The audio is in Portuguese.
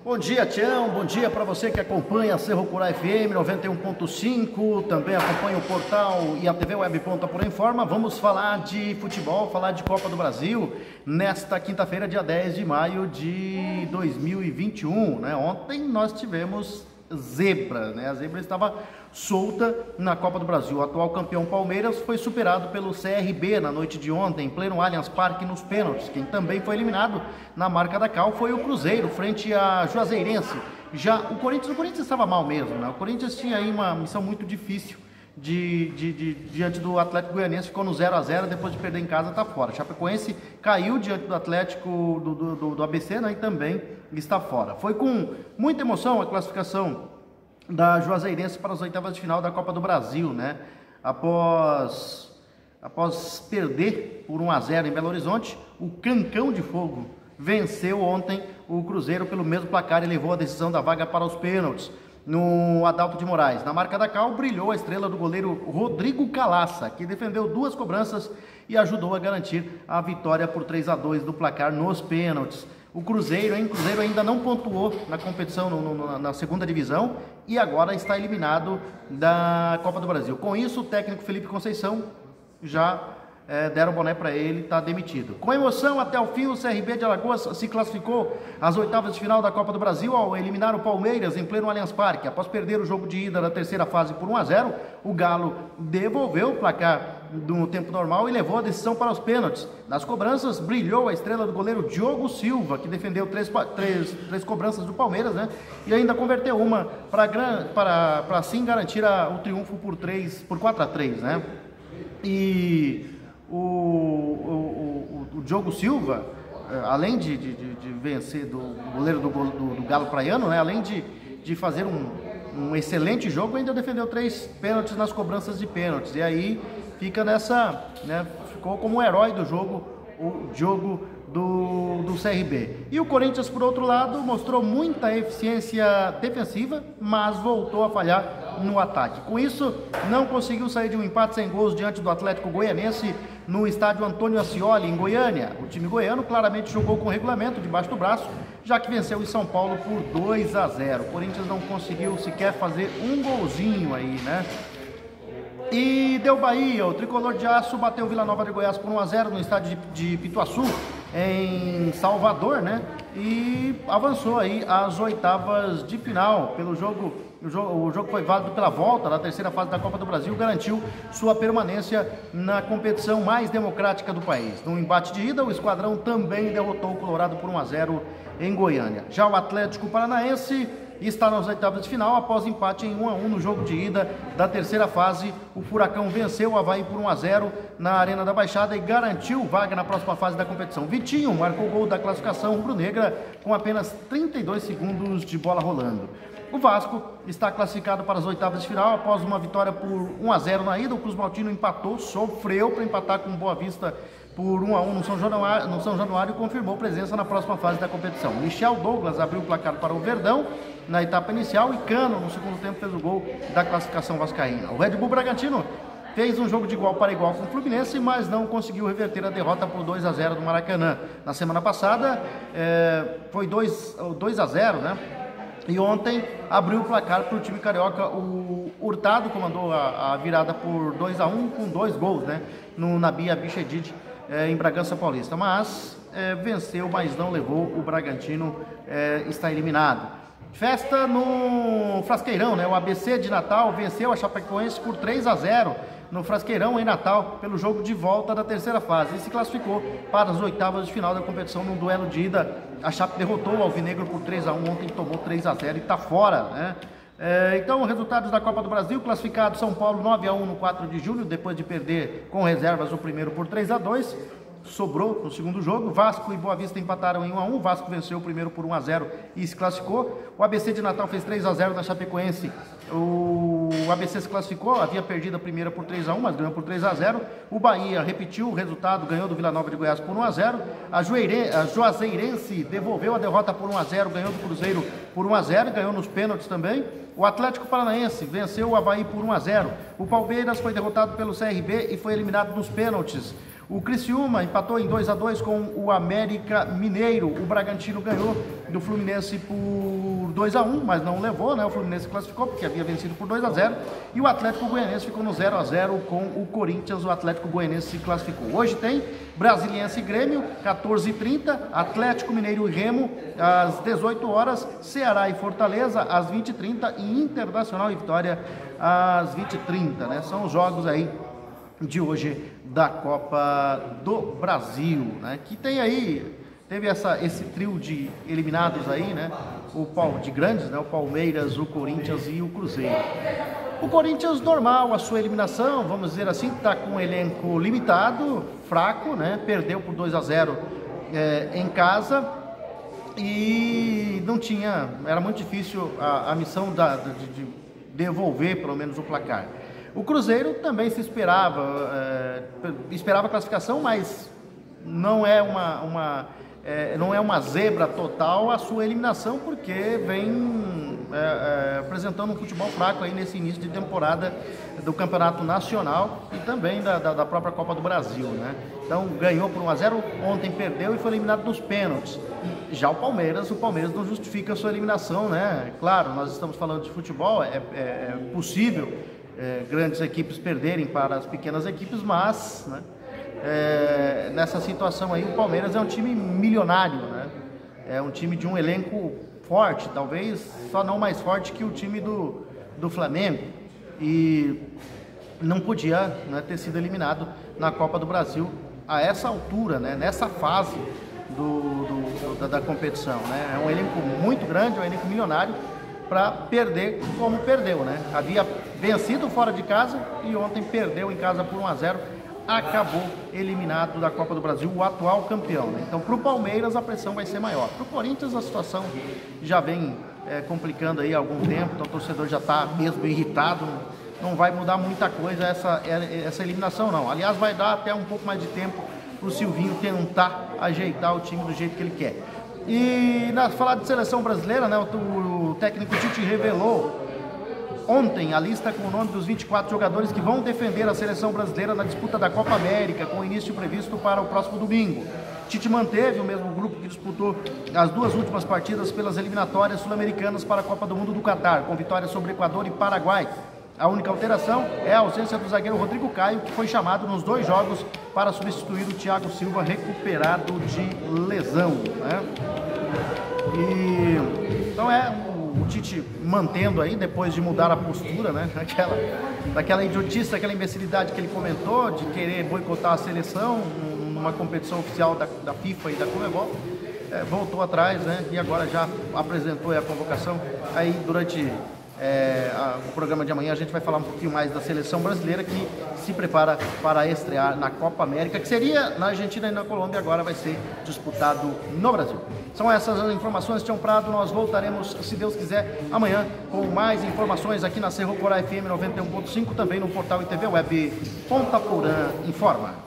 Bom dia, Tião. Bom dia para você que acompanha a Cerro Corá FM 91.5, também acompanha o portal e a TV Web Ponta por Informa. Vamos falar de futebol, falar de Copa do Brasil nesta quinta-feira, dia 10 de maio de 2021, né? Ontem nós tivemos zebra, né? A zebra estava solta na Copa do Brasil. O atual campeão Palmeiras foi superado pelo CRB na noite de ontem, em pleno Allianz Parque, nos pênaltis. Quem também foi eliminado na marca da cal foi o Cruzeiro, frente a Juazeirense. Já o Corinthians estava mal mesmo, né? O Corinthians tinha aí uma missão muito difícil diante do Atlético Goianiense, ficou no 0-0, depois de perder em casa está fora. Chapecoense caiu diante do Atlético do ABC, né? E também está fora. Foi com muita emoção a classificação da Juazeirense para as oitavas de final da Copa do Brasil, né? Após perder por 1-0 em Belo Horizonte, o Cancão de Fogo venceu ontem o Cruzeiro pelo mesmo placar e levou a decisão da vaga para os pênaltis no Adalto de Moraes. Na marca da cal, brilhou a estrela do goleiro Rodrigo Calaça, que defendeu duas cobranças e ajudou a garantir a vitória por 3-2 do placar nos pênaltis. O Cruzeiro ainda não pontuou na competição na segunda divisão e agora está eliminado da Copa do Brasil. Com isso, o técnico Felipe Conceição já deram o boné para ele, está demitido. Com emoção, até o fim, o CRB de Alagoas se classificou às oitavas de final da Copa do Brasil ao eliminar o Palmeiras em pleno Allianz Parque. Após perder o jogo de ida da terceira fase por 1-0, o Galo devolveu o placar no tempo normal e levou a decisão para os pênaltis. Nas cobranças, brilhou a estrela do goleiro Diogo Silva, que defendeu três cobranças do Palmeiras, né? E ainda converteu uma para assim garantir o triunfo por 4-3, né? E o Diogo Silva, além de vencer do goleiro do Galo Praiano, né? Além de fazer um excelente jogo, ainda defendeu 3 pênaltis nas cobranças de pênaltis. E aí fica nessa, né? Ficou como um herói do jogo o Diogo do CRB. E o Corinthians, por outro lado, mostrou muita eficiência defensiva, mas voltou a falhar no ataque. Com isso, não conseguiu sair de um empate sem gols diante do Atlético Goianiense no estádio Antônio Ascioli, em Goiânia. O time goiano claramente jogou com regulamento debaixo do braço, já que venceu em São Paulo por 2-0. O Corinthians não conseguiu sequer fazer um golzinho aí, né? E deu Bahia, o tricolor de aço bateu o Vila Nova de Goiás por 1-0 no estádio de Pituaçu, em Salvador, né? E avançou aí às oitavas de final pelo jogo. O jogo foi válido pela volta da terceira fase da Copa do Brasil, garantiu sua permanência na competição mais democrática do país. No embate de ida, o Esquadrão também derrotou o Colorado por 1-0 em Goiânia. Já o Atlético Paranaense está nas oitavas de final após empate em 1-1 no jogo de ida da terceira fase. O Furacão venceu o Avaí por 1-0 na Arena da Baixada e garantiu vaga na próxima fase da competição. Vitinho marcou o gol da classificação rubro-negra com apenas 32 segundos de bola rolando. O Vasco está classificado para as oitavas de final após uma vitória por 1-0 na ida. O Cruz Maltino empatou, sofreu para empatar com Boa Vista por 1-1 no São Januário e confirmou presença na próxima fase da competição. Michel Douglas abriu o placar para o Verdão na etapa inicial e Cano, no segundo tempo, fez o gol da classificação vascaína. O Red Bull Bragantino fez um jogo de igual para igual com o Fluminense, mas não conseguiu reverter a derrota por 2-0 no Maracanã. Na semana passada foi 2-0, né? E ontem abriu o placar para o time carioca. O Hurtado comandou a virada por 2-1 com 2 gols, né? No Nabi Abichedid, em Bragança Paulista. Mas venceu, mas não levou. O Bragantino está eliminado. Festa no Frasqueirão, né? O ABC de Natal venceu a Chapecoense por 3-0 no Frasqueirão, em Natal, pelo jogo de volta da terceira fase e se classificou para as oitavas de final da competição. No duelo de ida, a Chape derrotou o Alvinegro por 3-1, ontem tomou 3-0 e está fora, né? Então, resultados da Copa do Brasil: classificado São Paulo 9-1 no 4 de julho, depois de perder com reservas o primeiro por 3-2. Sobrou no segundo jogo. Vasco e Boa Vista empataram em 1-1. Vasco venceu o primeiro por 1-0 e se classificou. O ABC de Natal fez 3-0 na Chapecoense. O ABC se classificou, havia perdido a primeira por 3-1, mas ganhou por 3-0. O Bahia repetiu o resultado, ganhou do Vila Nova de Goiás por 1-0. A Juazeirense devolveu a derrota por 1-0, ganhou do Cruzeiro por 1-0 e ganhou nos pênaltis também. O Atlético Paranaense venceu o Avaí por 1-0. O Palmeiras foi derrotado pelo CRB e foi eliminado nos pênaltis. O Criciúma empatou em 2-2 com o América Mineiro. O Bragantino ganhou do Fluminense por 2-1, mas não levou, né? O Fluminense classificou porque havia vencido por 2-0. E o Atlético Goianiense ficou no 0-0 com o Corinthians. O Atlético Goianiense se classificou. Hoje tem Brasiliense e Grêmio, 14h30. Atlético Mineiro e Remo, às 18 horas. Ceará e Fortaleza, às 20h30. E Internacional e Vitória, às 20h30, né? São os jogos aí de hoje da Copa do Brasil, né? Que tem aí, teve esse trio de eliminados aí, né? De grandes, né? O Palmeiras, o Corinthians e o Cruzeiro. O Corinthians normal, a sua eliminação, vamos dizer assim, está com um elenco limitado, fraco, né? Perdeu por 2-0 em casa e não tinha, era muito difícil a missão de devolver pelo menos o placar. O Cruzeiro também se esperava a classificação, mas não é uma zebra total a sua eliminação, porque vem apresentando um futebol fraco aí nesse início de temporada do Campeonato Nacional e também da própria Copa do Brasil, né? Então ganhou por 1-0, ontem perdeu e foi eliminado nos pênaltis. Já o Palmeiras não justifica a sua eliminação, né? Claro, nós estamos falando de futebol, é possível grandes equipes perderem para as pequenas equipes, mas, né, nessa situação aí o Palmeiras é um time milionário, né? É um time de um elenco forte, talvez só não mais forte que o time do Flamengo, e não podia, né, ter sido eliminado na Copa do Brasil a essa altura, né, nessa fase da competição, né? É um elenco muito grande, é um elenco milionário para perder como perdeu, né? Havia vencido fora de casa e ontem perdeu em casa por 1-0, acabou eliminado da Copa do Brasil, o atual campeão, né? Então, para o Palmeiras a pressão vai ser maior. Para o Corinthians a situação já vem complicando aí há algum tempo, então o torcedor já está mesmo irritado, não vai mudar muita coisa essa eliminação não. Aliás, vai dar até um pouco mais de tempo para o Silvinho tentar ajeitar o time do jeito que ele quer. E falar de seleção brasileira, né, o técnico Tite revelou ontem a lista com o nome dos 24 jogadores que vão defender a seleção brasileira na disputa da Copa América, com início previsto para o próximo domingo. Tite manteve o mesmo grupo que disputou as duas últimas partidas pelas eliminatórias sul-americanas para a Copa do Mundo do Catar, com vitórias sobre Equador e Paraguai. A única alteração é a ausência do zagueiro Rodrigo Caio, que foi chamado nos 2 jogos para substituir o Thiago Silva, recuperado de lesão, né? Então o Tite mantendo aí, depois de mudar a postura, né? Daquela idiotice, aquela imbecilidade que ele comentou, de querer boicotar a seleção numa competição oficial da FIFA e da Conmebol, voltou atrás, né? E agora já apresentou a convocação. Aí durante o programa de amanhã a gente vai falar um pouquinho mais da seleção brasileira, que se prepara para estrear na Copa América, que seria na Argentina e na Colômbia, agora vai ser disputado no Brasil. São essas as informações, Tião Prado. Nós voltaremos, se Deus quiser, amanhã com mais informações aqui na Cerro Corá FM 91.5, também no portal e TV Web Ponta Porã Informa.